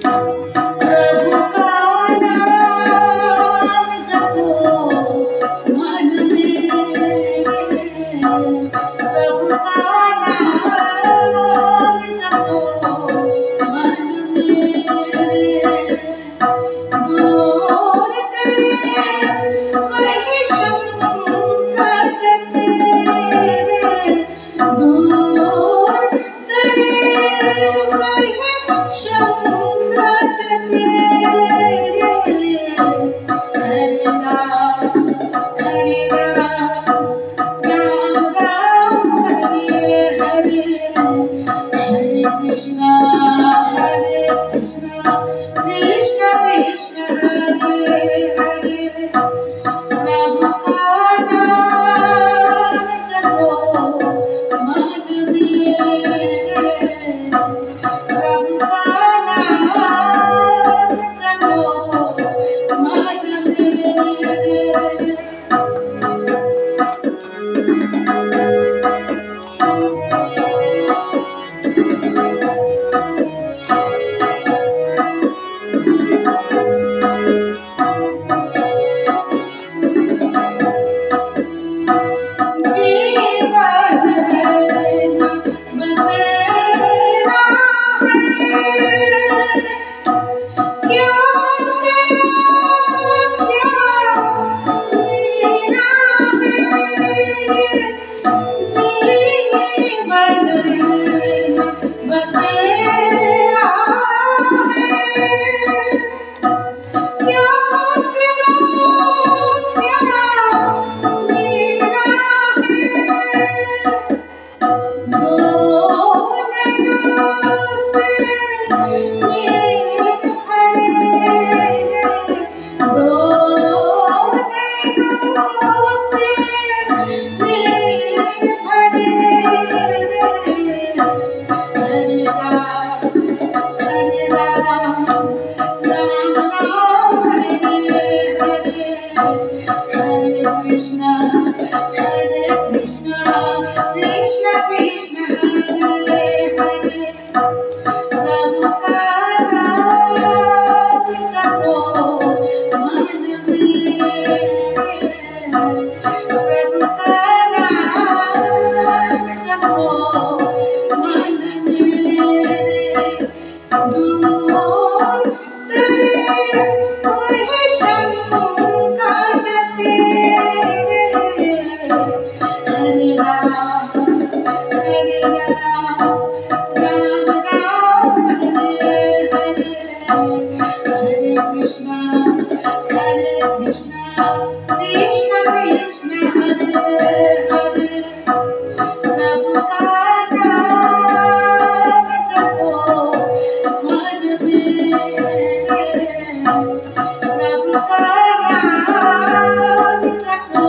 प्रभु का नाम जपो मन में, प्रभु का नाम जपो मन में। दूर करे वही संकट तेरे, दूर करे वही संकट तेरे। हरे राम राम राम हरे हरे, हरे कृष्णा कृष्णा कृष्ण हरे हरे। प्रभु का नाम जपो मन में, प्रभु का नाम जपो मन में। जीवन रहना बसेरा है, क्या तेरा क्या मेरा है। जीवन रहना बसेरा है, क्या तेरा क्या मेरा है। दो नैनों से नीर भरे, दो नैनों से नीर भरे। हरे राम राम राम हरे हरे, हरे कृष्णा कृष्ण कृष्ण हरे हरे। प्रभु का नाम जपो मन में, प्रभु का नाम जपो मन में। दूर करे वही संकट तेरे। हरे राम राम राम हरे हरे, हरे कृष्णा कृष्ण कृष्ण हरे हरे। प्रभु का नाम जपो मन में, प्रभु का नाम जपो